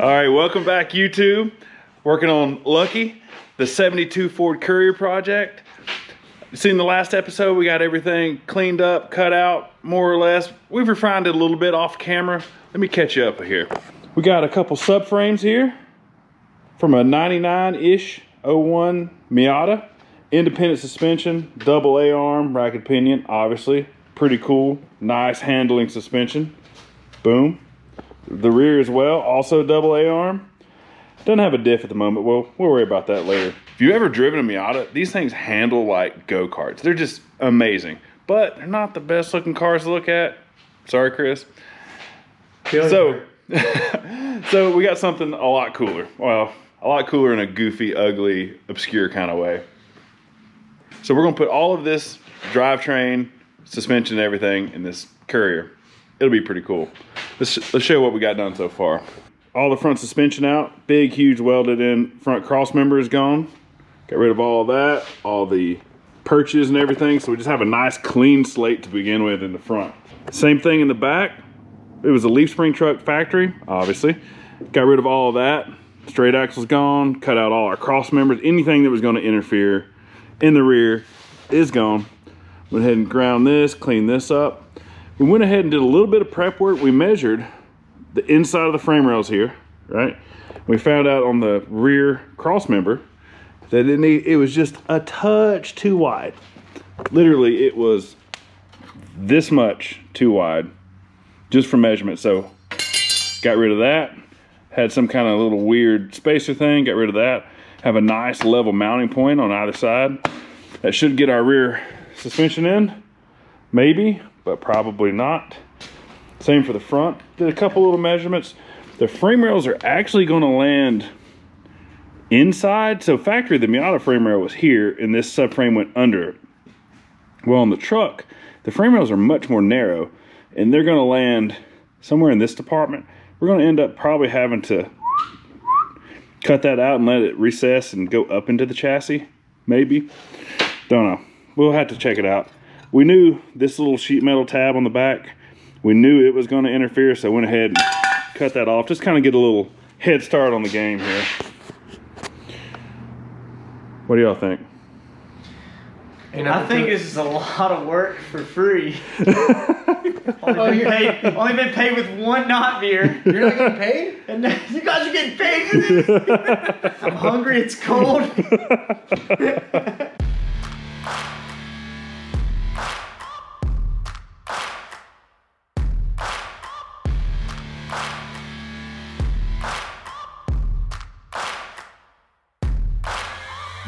All right, welcome back, YouTube. Working on Lucky, the 72 Ford Courier project. Seen the last episode, we got everything cleaned up, cut out, more or less. We've refined it a little bit off camera. Let me catch you up here. We got a couple subframes here from a 99-ish 01 Miata. Independent suspension, double A-arm, racket pinion, obviously. Pretty cool, nice handling suspension. Boom. The rear as well, also double A-arm. Doesn't have a diff at the moment. We'll worry about that later. If you've ever driven a Miata, these things handle like go-karts. They're just amazing, but they're not the best looking cars to look at. Sorry, Chris. So we got something a lot cooler. Well, a lot cooler in a goofy, ugly, obscure kind of way. So we're gonna put all of this drivetrain, suspension, and everything in this Courier. It'll be pretty cool. Let's show what we got done so far. All the front suspension out, big, huge welded in front cross member is gone. Got rid of all of that, all the perches and everything. So we just have a nice clean slate to begin with in the front. Same thing in the back. It was a leaf spring truck factory, obviously. Got rid of all of that. Straight axle's gone, cut out all our cross members. Anything that was gonna interfere in the rear is gone. Went ahead and ground this, cleaned this up. We went ahead and did a little bit of prep work. We measured the inside of the frame rails here, right? We found out on the rear cross member that it was just a touch too wide. Literally, it was this much too wide, just for measurement. So, got rid of that. Had some kind of little weird spacer thing, got rid of that. Have a nice level mounting point on either side. That should get our rear suspension in, maybe, but probably not. Same for the front. Did a couple little measurements. The frame rails are actually going to land inside. So factory, the Miata frame rail was here and this subframe went under it. Well, on the truck, the frame rails are much more narrow and they're going to land somewhere in this department. We're going to end up probably having to cut that out and let it recess and go up into the chassis, maybe. Don't know. We'll have to check it out. We knew this little sheet metal tab on the back, we knew it was going to interfere, so I went ahead and cut that off. Just kind of get a little head start on the game here. What do y'all think? I think this is a lot of work for free. only been paid with one knot beer. You're not getting paid? And you guys are getting paid for this? I'm hungry, it's cold.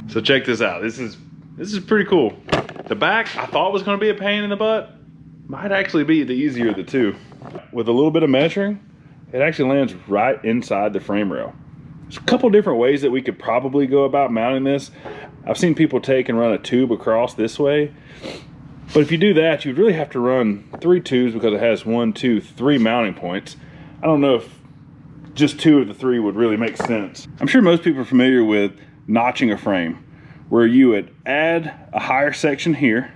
So check this out. This is pretty cool. The back I thought was going to be a pain in the butt. Might actually be the easier of the two. With a little bit of measuring, it actually lands right inside the frame rail. There's a couple different ways that we could probably go about mounting this. I've seen people take and run a tube across this way. But if you do that, you'd really have to run 3 tubes because it has 1, 2, 3 mounting points. I don't know if just 2 of the 3 would really make sense. I'm sure most people are familiar with notching a frame, where you would add a higher section here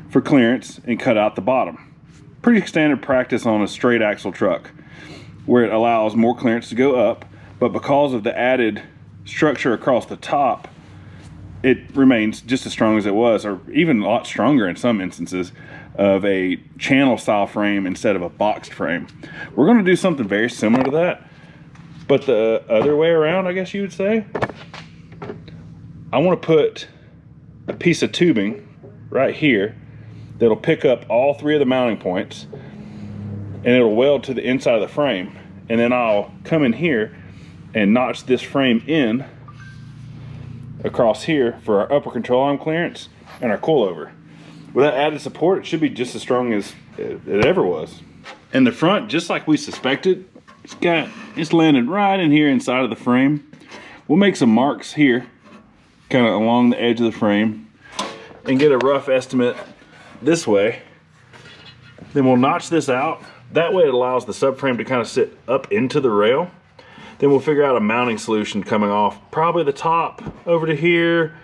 for clearance and cut out the bottom. Pretty standard practice on a straight axle truck, where it allows more clearance to go up, but because of the added structure across the top, it remains just as strong as it was, or even a lot stronger in some instances, of a channel style frame instead of a boxed frame. We're going to do something very similar to that, but the other way around, I guess you would say. I want to put a piece of tubing right here that'll pick up all 3 of the mounting points and it'll weld to the inside of the frame. And then I'll come in here and notch this frame in across here for our upper control arm clearance and our coilover. With that added support, it should be just as strong as it ever was. And the front, just like we suspected, it's landed right in here inside of the frame. We'll make some marks here, kind of along the edge of the frame, and get a rough estimate this way. Then we'll notch this out. That way it allows the subframe to kind of sit up into the rail. Then we'll figure out a mounting solution coming off probably the top over to here,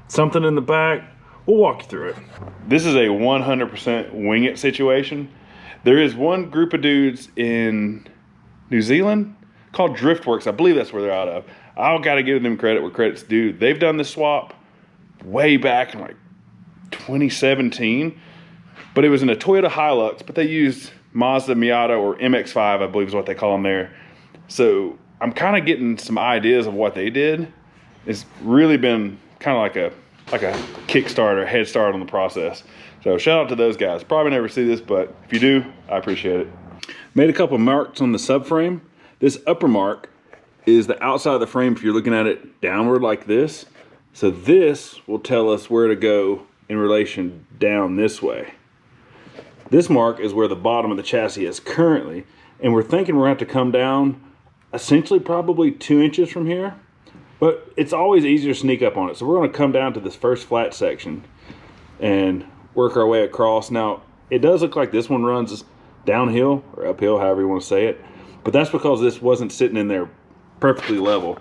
something in the back. We'll walk you through it. This is a 100% wing it situation. There is one group of dudes in New Zealand called Driftworks. I believe that's where they're out of. I've got to give them credit where credit's due. They've done this swap way back in like 2017, but it was in a Toyota Hilux, but they used Mazda Miata or MX5, I believe is what they call them there. So I'm kind of getting some ideas of what they did. It's really been kind of like a kickstart or head start on the process. So shout out to those guys. Probably never see this, but if you do, I appreciate it. Made a couple marks on the subframe. This upper mark is the outside of the frame if you're looking at it downward like this. So this will tell us where to go in relation down this way. This mark is where the bottom of the chassis is currently, and we're thinking we're going to have to come down essentially probably 2 inches from here, but it's always easier to sneak up on it. So we're going to come down to this first flat section and work our way across. Now, it does look like this one runs downhill or uphill, however you want to say it, but that's because this wasn't sitting in there perfectly level.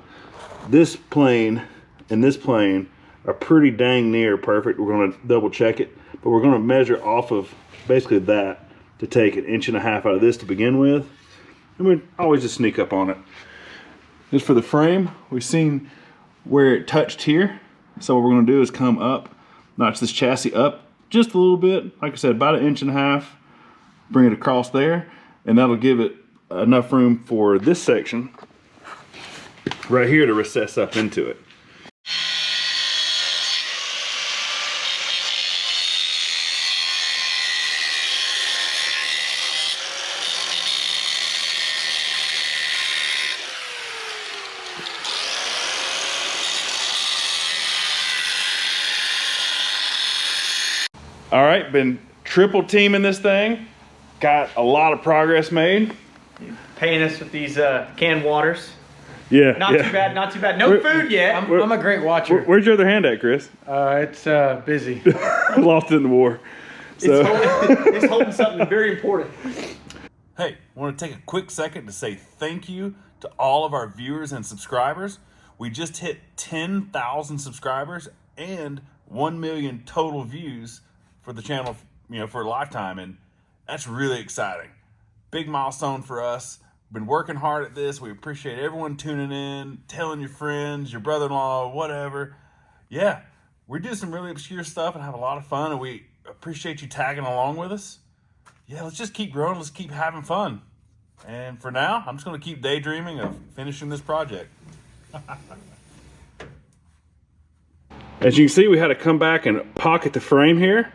This plane and this plane are pretty dang near perfect. We're going to double check it, but we're going to measure off of basically that to take 1.5 inches out of this to begin with. And we always just sneak up on it. Just for the frame, we've seen where it touched here. So what we're going to do is come up, notch this chassis up just a little bit. Like I said, about 1.5 inches. Bring it across there, and that'll give it enough room for this section right here to recess up into it. All right, been triple teaming this thing. Got a lot of progress made. Paying us with these canned waters. Yeah. Not too bad, not too bad. No food yet. I'm a great watcher. Where's your other hand at, Chris? It's busy. Lost it in the war. So. It's holding something very important. Hey, I want to take a quick second to say thank you to all of our viewers and subscribers. We just hit 10,000 subscribers and 1 million total views for the channel, for a lifetime, and that's really exciting. Big milestone for us. Been working hard at this. We appreciate everyone tuning in, telling your friends, your brother-in-law, whatever. Yeah, we do some really obscure stuff and have a lot of fun, and we appreciate you tagging along with us. Yeah, let's just keep growing. Let's keep having fun. And for now, I'm just going to keep daydreaming of finishing this project. As you can see, we had to come back and pocket the frame here.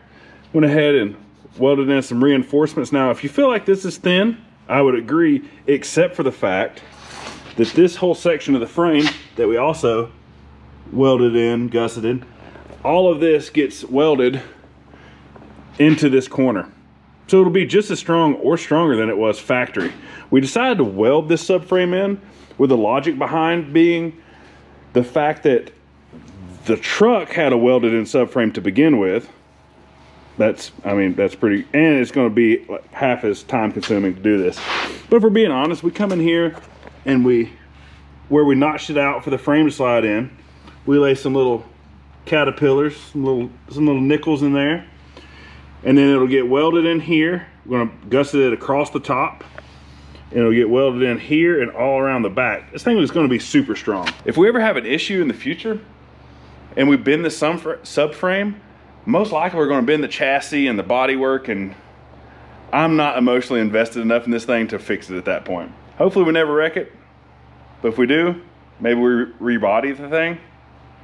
Went ahead and welded in some reinforcements. Now, if you feel like this is thin, I would agree, except for the fact that this whole section of the frame that we also welded in, gusseted, all of this gets welded into this corner. So it'll be just as strong or stronger than it was factory. We decided to weld this subframe in with the logic behind being the fact that the truck had a welded in subframe to begin with. That's pretty, and it's going to be like half as time consuming to do this. But if we're being honest, we come in here and where we notched it out for the frame to slide in, we lay some little caterpillars, some little nickels in there, and then it'll get welded in here. We're going to gusset it across the top, and it'll get welded in here and all around the back. This thing is going to be super strong. If we ever have an issue in the future and we bend the subframe, most likely we're going to bend the chassis and the bodywork, and I'm not emotionally invested enough in this thing to fix it at that point. Hopefully we never wreck it, but if we do, maybe we rebody the thing.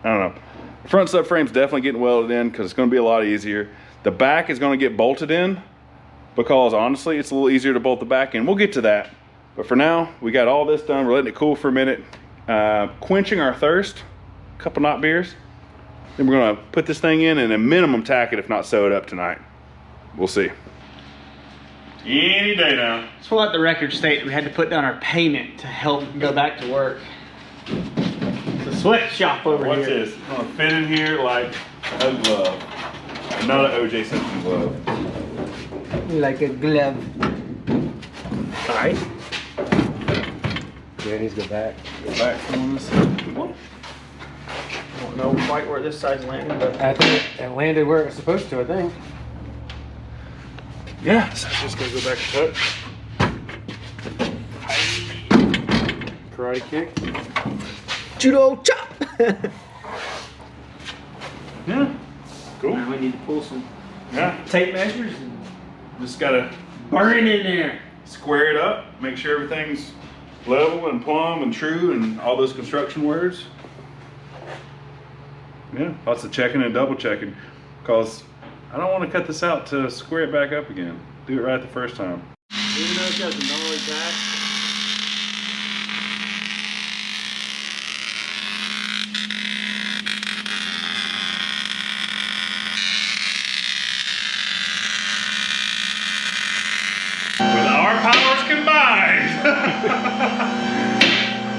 I don't know. The front subframe's definitely getting welded in because it's going to be a lot easier. The back is going to get bolted in because honestly it's a little easier to bolt the back in. We'll get to that, but for now we got all this done. We're letting it cool for a minute, quenching our thirst, a couple knot beers. Then we're gonna put this thing in and a minimum tack it, if not sew it up tonight. We'll see. Any day now. Just want to let the record state that we had to put down our payment to help go back to work. It's a sweatshop over here. What's this? It's gonna fit in here like a glove. Not an O.J. Simpson glove. Like a glove. All right. Yeah, it needs to go back. Go back on this. I don't know quite where this side's landing, but I think it landed where it was supposed to, I think. Yeah, so it's just gonna go back a touch. Karate kick. Judo chop. Yeah. Cool. Now we need to pull some Yeah. tape measures and Just gotta burn in there. square it up, make sure everything's level and plumb and true and all those construction words. Yeah, lots of checking and double checking, because I don't want to cut this out to square it back up again. Do it right the first time. Even though it's got the knowledge back. With our powers combined,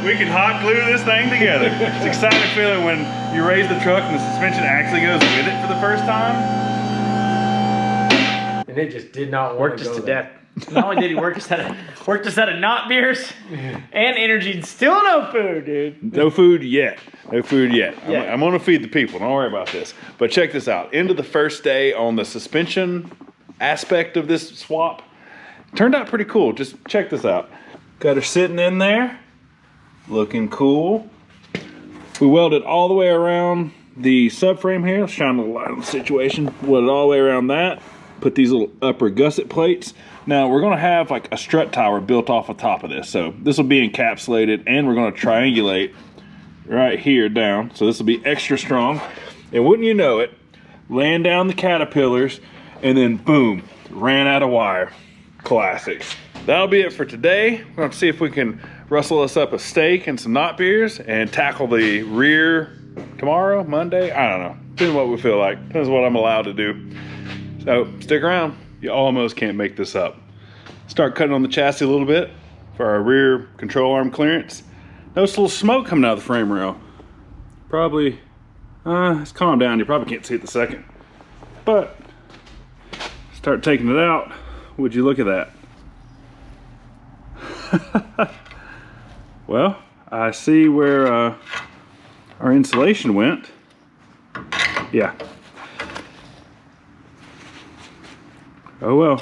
we can hot glue this thing together. It's an exciting feeling when you raise the truck and the suspension actually goes with it for the first time. And it just did not want Worked us to death. Not only did he work us out of not beers and energy, and still no food, dude. No food yet. No food yet. Yeah. I'm gonna feed the people. Don't worry about this. But check this out. Into the first day on the suspension aspect of this swap. Turned out pretty cool. Just check this out. Got her sitting in there, looking cool. We welded all the way around the subframe here. Let's shine a little light on the situation. Welded all the way around that. Put these little upper gusset plates. Now we're gonna have like a strut tower built off the top of this. So this will be encapsulated, and we're gonna triangulate right here down. So this will be extra strong. And wouldn't you know it, laying down the caterpillars, and then boom, ran out of wire. Classic. That'll be it for today. We're gonna see if we can rustle us up a steak and some knot beers and tackle the rear tomorrow, Monday. I don't know. Depends what we feel like. Depends what I'm allowed to do. So stick around. You almost can't make this up. Start cutting on the chassis a little bit for our rear control arm clearance. Notice a little smoke coming out of the frame rail. Probably, it's calmed down. You probably can't see it the second. But start taking it out. Would you look at that? Well, I see where our insulation went. Yeah. Oh well.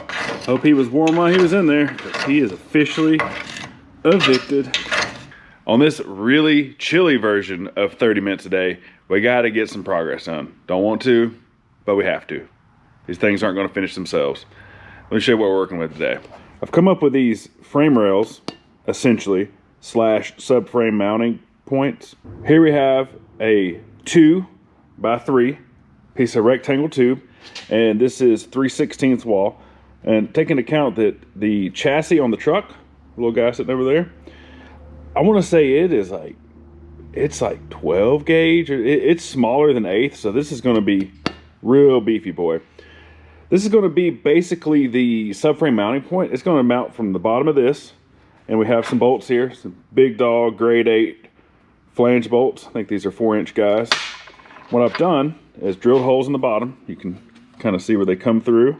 Hope he was warm while he was in there, because he is officially evicted. On this really chilly version of 30 minutes a day, we got to get some progress done. Don't want to, but we have to. These things aren't going to finish themselves. Let me show you what we're working with today. I've come up with these frame rails, essentially, / subframe mounting points. Here we have a 2x3 piece of rectangle tube, and this is 3/16 wall. And take into account that the chassis on the truck, little guy sitting over there, I want to say it is like, it's like 12 gauge. It's smaller than 1/8, so this is going to be real beefy boy. This is going to be basically the subframe mounting point. It's going to mount from the bottom of this, and we have some bolts here, some big dog grade 8 flange bolts. I think these are 4-inch guys. What I've done is drilled holes in the bottom. You can kind of see where they come through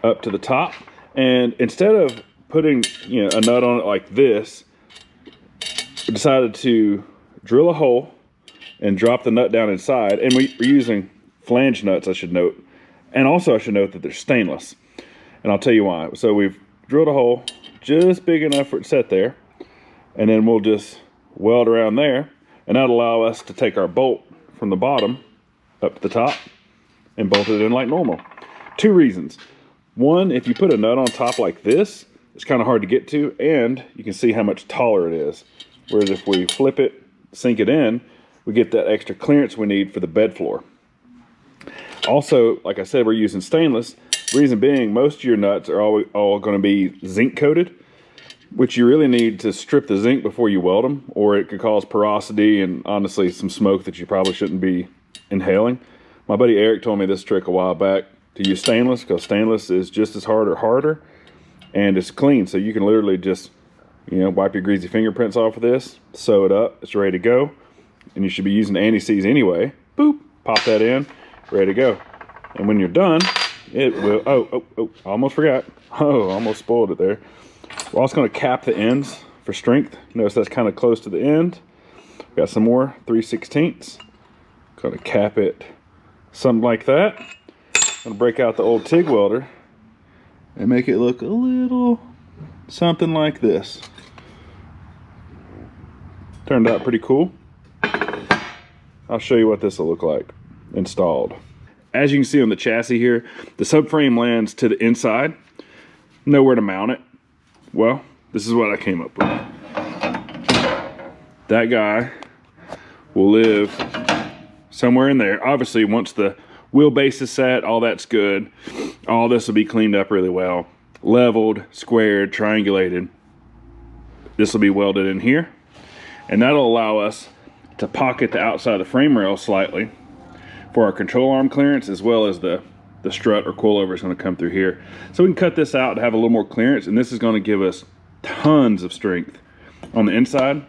up to the top. And instead of putting, you know, a nut on it like this, I decided to drill a hole and drop the nut down inside. And we're using flange nuts, I should note. And also I should note that they're stainless. And I'll tell you why. So we've drilled a hole just big enough for it to set there. And then we'll just weld around there. And that'll allow us to take our bolt from the bottom up to the top and bolt it in like normal. 2 reasons. One, if you put a nut on top like this, it's kind of hard to get to, and you can see how much taller it is. Whereas if we flip it, sink it in, we get that extra clearance we need for the bed floor. Also, like I said, we're using stainless. Reason being, most of your nuts are all going to be zinc coated, which you really need to strip the zinc before you weld them, or it could cause porosity and honestly some smoke that you probably shouldn't be inhaling. My buddy Eric told me this trick a while back, to use stainless, because stainless is just as hard or harder, and it's clean, so you can literally just, you know, wipe your greasy fingerprints off of this, sew it up, it's ready to go. And you should be using anti-seize anyway. Boop, pop that in, ready to go. And when you're done, it will, oh, I almost forgot. Oh, almost spoiled it there. We're also going to cap the ends for strength. Notice that's kind of close to the end. Got some more 3/16. Going to cap it something like that. I'm going to break out the old TIG welder and make it look a little something like this. Turned out pretty cool. I'll show you what this will look like installed. As you can see on the chassis here, the subframe lands to the inside. Nowhere to mount it. Well, this is what I came up with. That guy will live somewhere in there. Obviously, once the wheelbase is set, all that's good. All this will be cleaned up really well. Leveled, squared, triangulated. This will be welded in here. And that'll allow us to pocket the outside of the frame rail slightly for our control arm clearance, as well as the strut or coilover is going to come through here. So we can cut this out to have a little more clearance, and this is going to give us tons of strength on the inside.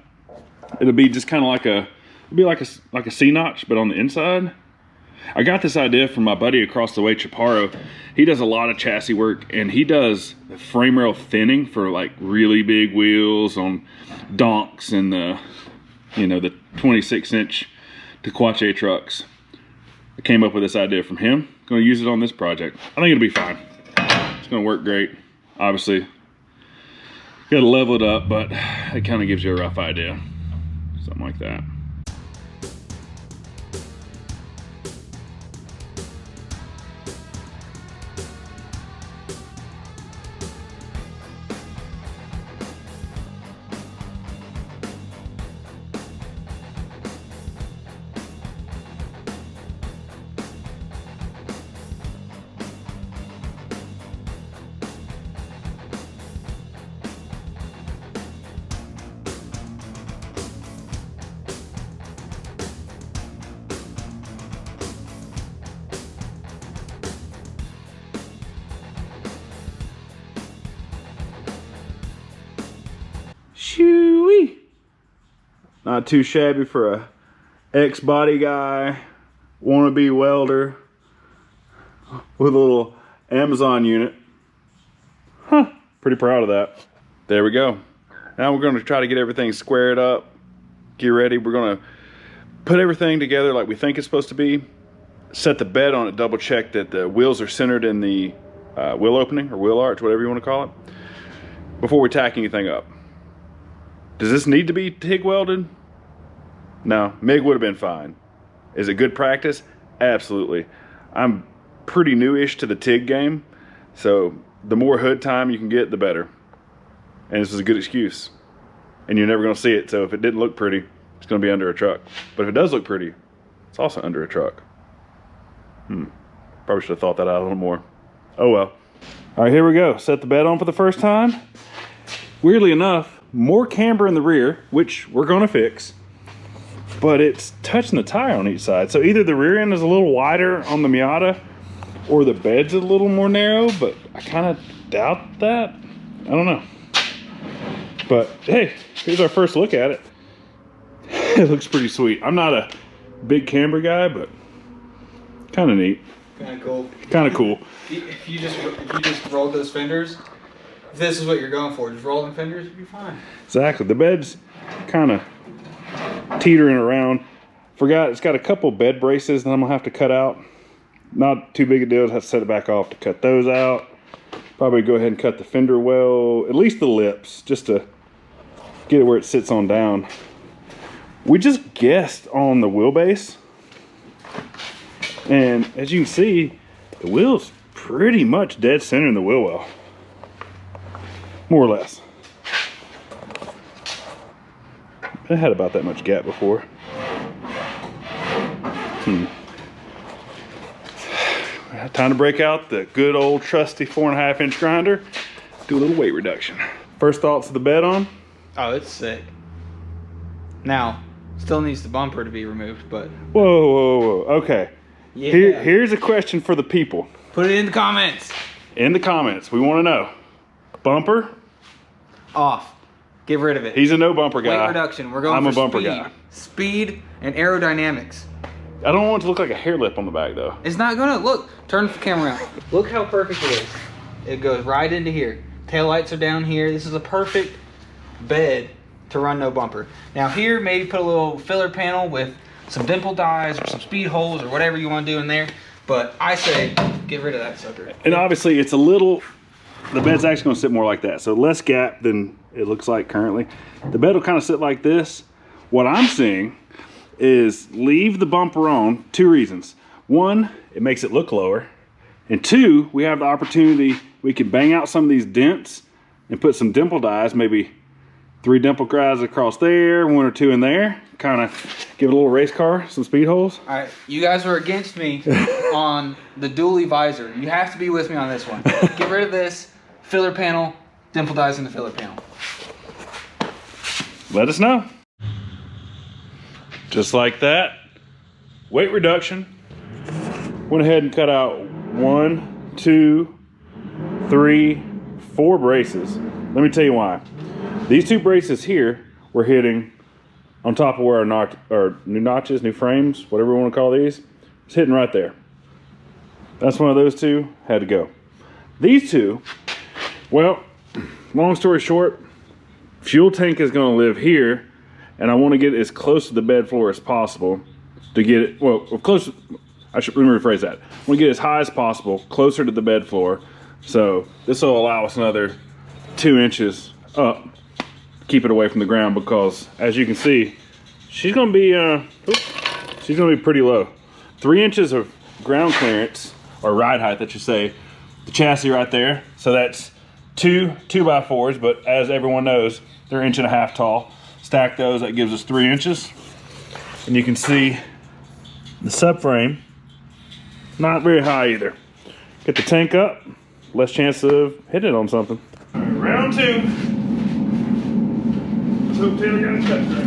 It'll be just kind of like a C-notch, but on the inside. I got this idea from my buddy across the way, Chaparro. He does a lot of chassis work, and he does frame rail thinning for like really big wheels on donks and the 26-inch Tequache trucks. I came up with this idea from him. Going to use it on this project. I think it'll be fine. It's going to work great. Obviously, got to level it up, but it kind of gives you a rough idea. Something like that. Shoo-wee. Not too shabby for a ex-body guy, wannabe welder with a little Amazon unit. Huh, pretty proud of that. There we go. Now we're going to try to get everything squared up, get ready. We're going to put everything together like we think it's supposed to be, set the bed on it, double check that the wheels are centered in the wheel opening or wheel arch, whatever you want to call it, before we tack anything up. Does this need to be TIG welded? No, MIG would have been fine. Is it good practice? Absolutely. I'm pretty newish to the TIG game, so the more hood time you can get, the better. And this is a good excuse. And you're never gonna see it, so if it didn't look pretty, it's gonna be under a truck. But if it does look pretty, it's also under a truck. Probably should have thought that out a little more. Oh well. All right, here we go. Set the bed on for the first time. Weirdly enough, more camber in the rear, which we're gonna fix, but it's touching the tire on each side. So either the rear end is a little wider on the Miata or the bed's a little more narrow, but I kind of doubt that. I don't know. But hey, here's our first look at it. It looks pretty sweet. I'm not a big camber guy, but kind of neat. Kind of cool. Kind of cool. If you just rolled those fenders, if this is what you're going for, just roll them fenders, you'll be fine. Exactly. The bed's kind of teetering around. Forgot it's got a couple bed braces that I'm gonna have to cut out. Not too big a deal. I have to set it back off to cut those out. Probably go ahead and cut the fender well, at least the lips, just to get it where it sits on down. We just guessed on the wheelbase, and as you can see, the wheel's pretty much dead center in the wheel well. More or less. It had about that much gap before. Time to break out the good old trusty 4.5 inch grinder. Do a little weight reduction. First thoughts of the bed on? Oh, it's sick. Now, still needs the bumper to be removed, but... Whoa. Okay. Yeah. Here's a question for the people. Put it in the comments. In the comments, we want to know. Bumper? Off. Get rid of it. He's a no bumper guy. Weight reduction. We're going I'm for a bumper speed. guy. Speed and aerodynamics. I don't want it to look like a hair lip on the back though. It's not gonna. Look, turn the camera around. Look how perfect it is. It goes right into here. Taillights are down here. This is a perfect bed to run no bumper. Now here, maybe put a little filler panel with some dimple dies or some speed holes or whatever you want to do in there. But I say, get rid of that sucker. And obviously it's a little, the bed's actually gonna sit more like that. So less gap than it looks like currently. The bed will kind of sit like this. What I'm seeing is leave the bumper on, 2 reasons. 1, it makes it look lower. And 2, we have the opportunity, we could bang out some of these dents and put some dimple dies, maybe 3 dimple dies across there, 1 or 2 in there. Kind of give it a little race car, some speed holes. All right, you guys are against me on the dually visor. You have to be with me on this one. Get rid of this filler panel, dimple dies in the filler panel. Let us know. Just like that, weight reduction. Went ahead and cut out 1, 2, 3, 4 braces. Let me tell you why. These 2 braces here were hitting on top of where our new notches, new frames, whatever we want to call these, it's hitting right there. That's one of those 2, had to go. These 2, well, long story short, fuel tank is going to live here, and I want to get it as close to the bed floor as possible to get it, well, close, let me rephrase that. I want to get as high as possible, closer to the bed floor. So this will allow us another 2 inches up, keep it away from the ground, because as you can see, she's going to be pretty low. 3 inches of ground clearance, or ride height, that you say, the chassis right there. So that's 2 2x4s, but as everyone knows, they're 1.5 inches tall. Stack those, that gives us 3 inches. And you can see the subframe, not very high either. Get the tank up, less chance of hitting it on something. All right, round 2. Let's hope Taylor got his cut right.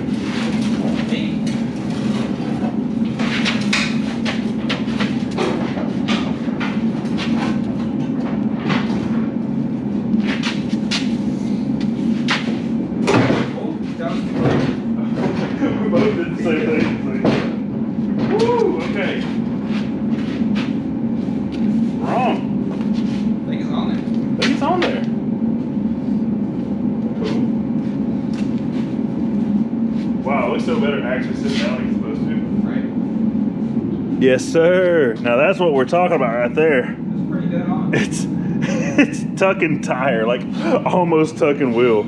We both did the same thing. Woo, okay. Wrong. I think it's on there. I think it's on there. Wow, it looks so better actually sitting down like it's supposed to. Right. Yes, sir. Now that's what we're talking about right there. It's pretty dead on. It's tucking tire, like almost tucking wheel.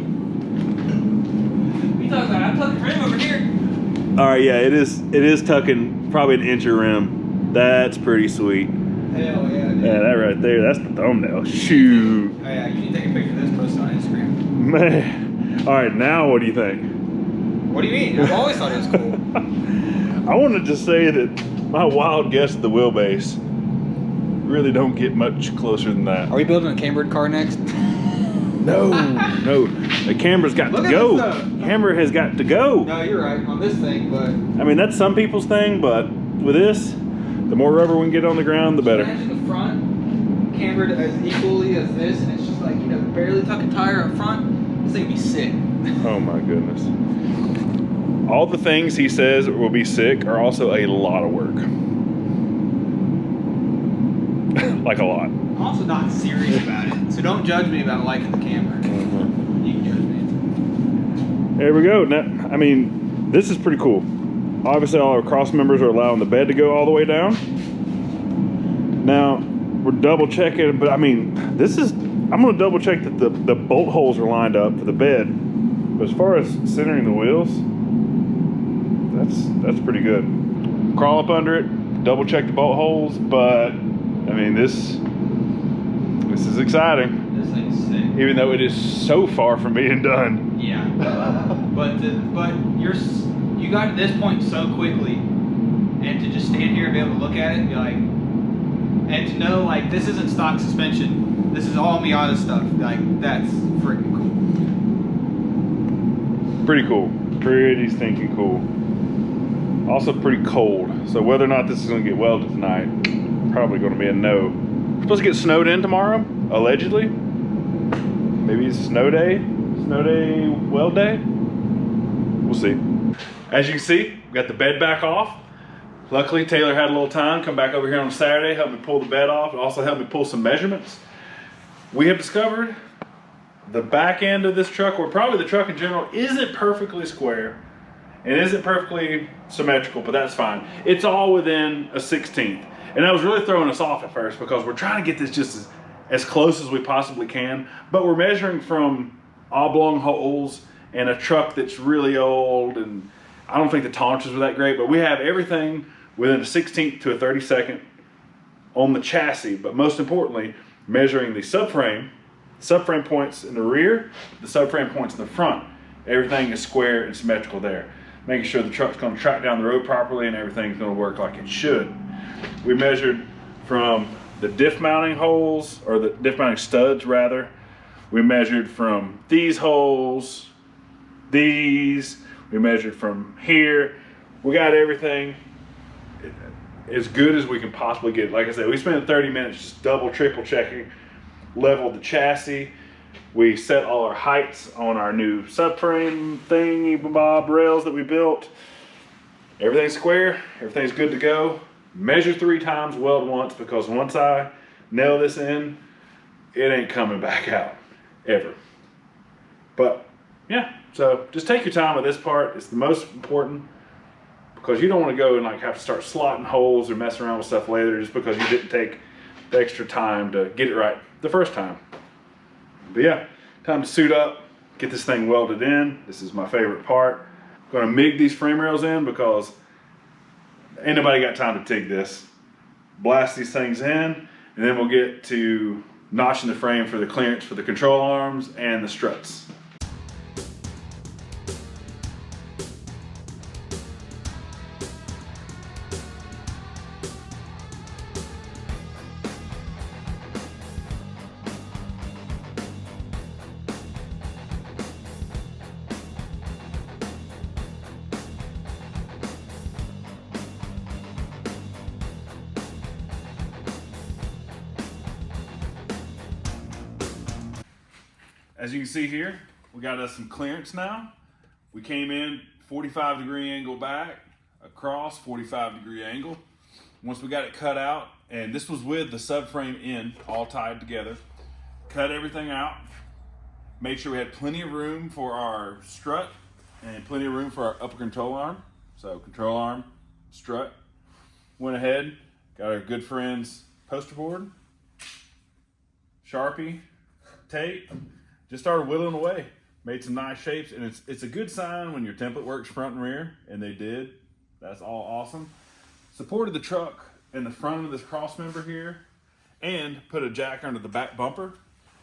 You talking about? I'm tucking rim over here. All right, yeah, it is tucking probably 1 inch of rim. That's pretty sweet. Hell yeah, dude. Yeah, that right there, that's the thumbnail. Shoot. Oh yeah, you need to take a picture of this, post it on Instagram. Man. All right, now what do you think? What do you mean? I've always thought it was cool. I wanted to say that my wild guess at the wheelbase really don't get much closer than that. Are we building a cambered car next? No, no. The camera's got Look to at go. this stuff. Camera has got to go. No, you're right on this thing, but I mean, that's some people's thing, but with this, the more rubber we can get on the ground, the better. imagine the front cambered as equally as this, and it's just like, you know, barely tucking tire up front. This thing would be sick. Oh my goodness. All the things he says will be sick are also a lot of work. Like a lot. I'm also not serious about it, so don't judge me about liking the camera. You can judge me. There we go. Now, I mean, this is pretty cool. Obviously, all our cross members are allowing the bed to go all the way down. Now, we're double checking, but I mean, I'm gonna double check that the bolt holes are lined up for the bed. But as far as centering the wheels, that's pretty good. Crawl up under it, double check the bolt holes, but I mean, this is exciting. This thing's sick. Even though it is so far from being done. Yeah. but you got to this point so quickly, and to just stand here and be able to look at it and be like, and to know like this isn't stock suspension. This is all Miata stuff. Like, that's freaking cool. Pretty cool. Pretty stinking cool. Also pretty cold. So whether or not this is going to get welded tonight, probably going to be a no. We're supposed to get snowed in tomorrow, allegedly. Maybe it's snow day, weld day. We'll see. As you can see, we got the bed back off. Luckily, Taylor had a little time, come back over here on Saturday, help me pull the bed off, and also help me pull some measurements. We have discovered the back end of this truck, or probably the truck in general, isn't perfectly square. It isn't perfectly symmetrical, but that's fine. It's all within a 1/16. And that was really throwing us off at first because we're trying to get this just as close as we possibly can, but we're measuring from oblong holes and a truck that's really old, and I don't think the tolerances were that great, but we have everything within a 16th to a 32nd on the chassis, but most importantly, measuring the subframe points in the rear, the subframe points in the front. Everything is square and symmetrical there. Making sure the truck's gonna track down the road properly and everything's gonna work like it should. We measured from the diff mounting holes, or the diff mounting studs rather. We measured from these holes, these, we measured from here. We got everything as good as we can possibly get. Like I said, we spent 30 minutes just double, triple checking, leveled the chassis. We set all our heights on our new subframe thingy bob rails that we built. Everything's square, everything's good to go. Measure 3 times, weld once, because once I nail this in, it ain't coming back out, ever. But yeah, so just take your time with this part. It's the most important, because you don't want to go and like have to start slotting holes or messing around with stuff later just because you didn't take the extra time to get it right the first time. But yeah, time to suit up, get this thing welded in. This is my favorite part. I'm gonna MIG these frame rails in because ain't nobody got time to TIG this. Blast these things in, and then we'll get to notching the frame for the clearance for the control arms and the struts. As you can see here, we got us some clearance now. We came in 45-degree angle back, across 45-degree angle. Once we got it cut out, and this was with the subframe in, all tied together, cut everything out, made sure we had plenty of room for our strut and plenty of room for our upper control arm. So control arm, strut. Went ahead, got our good friend's poster board, Sharpie, tape, just started whittling away. Made some nice shapes, and it's a good sign when your template works front and rear, and they did. That's all awesome. Supported the truck in the front of this cross member here, and put a jack under the back bumper.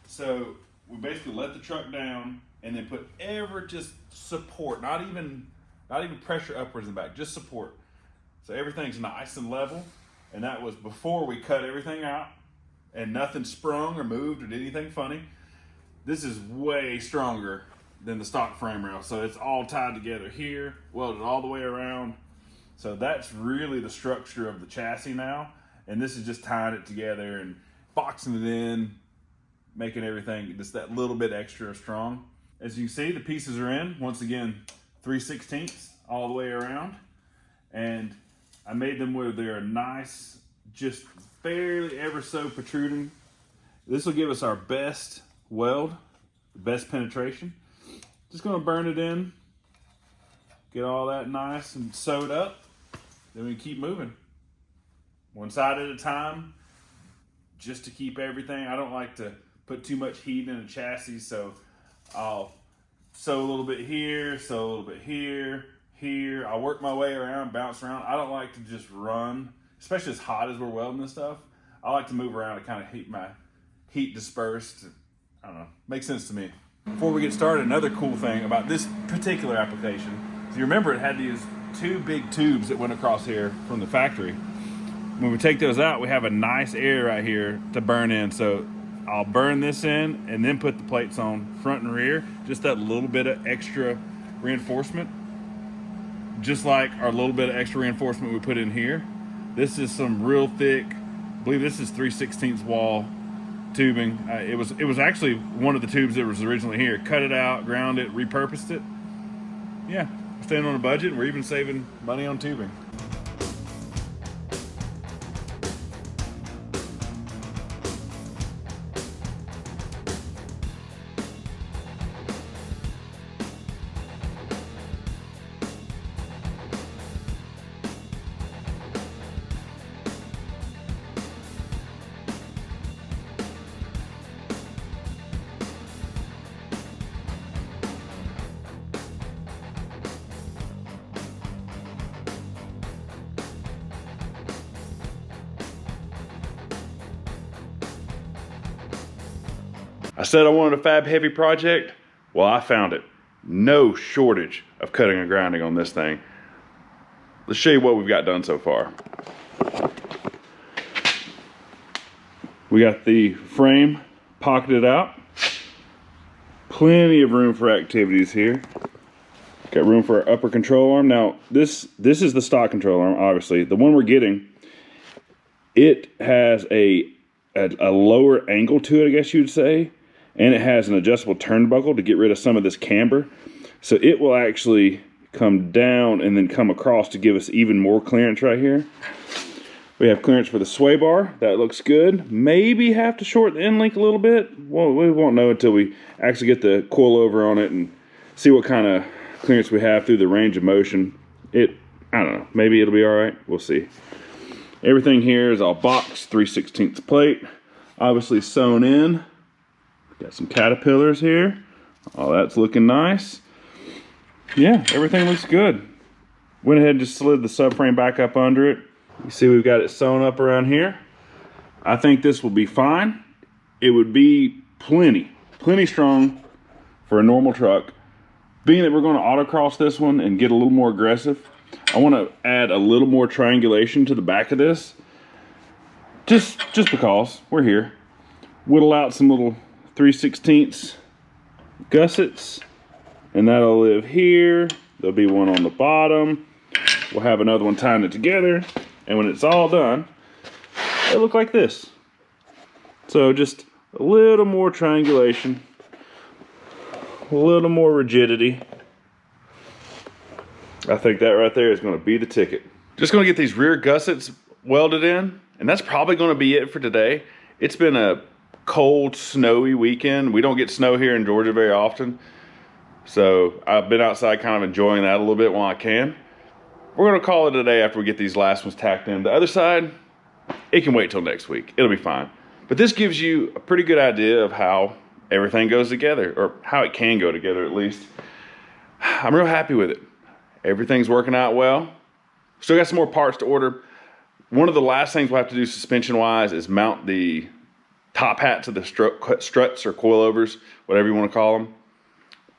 So we basically let the truck down and then put just support, not even pressure upwards in the back, just support. So everything's nice and level, and that was before we cut everything out, and nothing sprung or moved or did anything funny. This is way stronger than the stock frame rail. So it's all tied together here, welded all the way around. So that's really the structure of the chassis now. And this is just tying it together and boxing it in, making everything just that little bit extra strong. As you can see, the pieces are in, once again, 3/16 all the way around. And I made them where they're nice, just barely ever so protruding. This will give us our best weld, the best penetration. Just gonna burn it in, get all that nice and sewed up, then we keep moving. One side at a time, just to keep everything. I don't like to put too much heat in a chassis, so I'll sew a little bit here, sew a little bit here, here. I'll work my way around, bounce around. I don't like to just run, especially as hot as we're welding this stuff. I like to move around and kind of keep my heat dispersed. I don't know, makes sense to me. Before we get started, another cool thing about this particular application, if you remember, it had these 2 big tubes that went across here from the factory. When we take those out, we have a nice area right here to burn in. So I'll burn this in and then put the plates on front and rear, just that little bit of extra reinforcement. Just like our little bit of extra reinforcement we put in here. This is some real thick, I believe this is 3/16 wall tubing. It was actually one of the tubes that was originally here. Cut it out, ground it, repurposed it. Yeah, we're staying on a budget. We're even saving money on tubing. I said I wanted a fab heavy project. Well, I found it. No shortage of cutting and grinding on this thing. Let's show you what we've got done so far. We got the frame pocketed out. Plenty of room for activities here. Got room for our upper control arm. Now, this is the stock control arm, obviously. The one we're getting, it has a lower angle to it, I guess you'd say. And it has an adjustable turnbuckle to get rid of some of this camber. So it will actually come down and then come across to give us even more clearance right here. We have clearance for the sway bar. That looks good. Maybe have to short the end link a little bit. Well, we won't know until we actually get the coilover on it and see what kind of clearance we have through the range of motion. I don't know. Maybe it'll be all right. We'll see. Everything here is all boxed, 3/16 plate. Obviously sewn in. Got some caterpillars here. Oh, that's looking nice. Yeah, everything looks good. Went ahead and just slid the subframe back up under it. You see we've got it sewn up around here. I think this will be fine. It would be plenty strong for a normal truck. Being that we're going to autocross this one and get a little more aggressive, I want to add a little more triangulation to the back of this. Just because we're here. Whittle out some little 3/16 gussets, and that'll live here. There'll be one on the bottom. We'll have another one tying it together. And when it's all done, it'll look like this. So just a little more triangulation, a little more rigidity. I think that right there is going to be the ticket. Just going to get these rear gussets welded in, and that's probably going to be it for today. It's been a cold, snowy weekend. We don't get snow here in Georgia very often. So I've been outside kind of enjoying that a little bit while I can. We're going to call it a day after we get these last ones tacked in. The other side, it can wait till next week. It'll be fine. But this gives you a pretty good idea of how everything goes together, or how it can go together at least. I'm real happy with it. Everything's working out well. Still got some more parts to order. One of the last things we'll have to do suspension-wise is mount the top hat to the struts or coilovers, whatever you want to call them.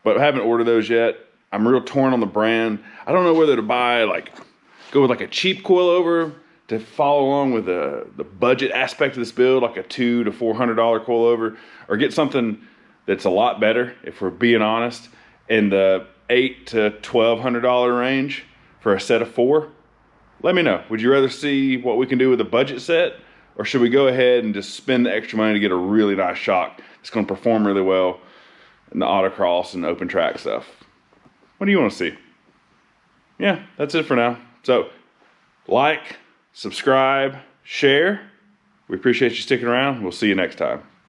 But I haven't ordered those yet. I'm real torn on the brand. I don't know whether to go with like a cheap coilover to follow along with the budget aspect of this build, like a $200 to $400 coilover, or get something that's a lot better, if we're being honest, in the $800 to $1,200 range for a set of 4. Let me know. Would you rather see what we can do with a budget set, or should we go ahead and just spend the extra money to get a really nice shock that's going to perform really well in the autocross and open track stuff? What do you want to see? Yeah, that's it for now. So, like, subscribe, share. We appreciate you sticking around. We'll see you next time.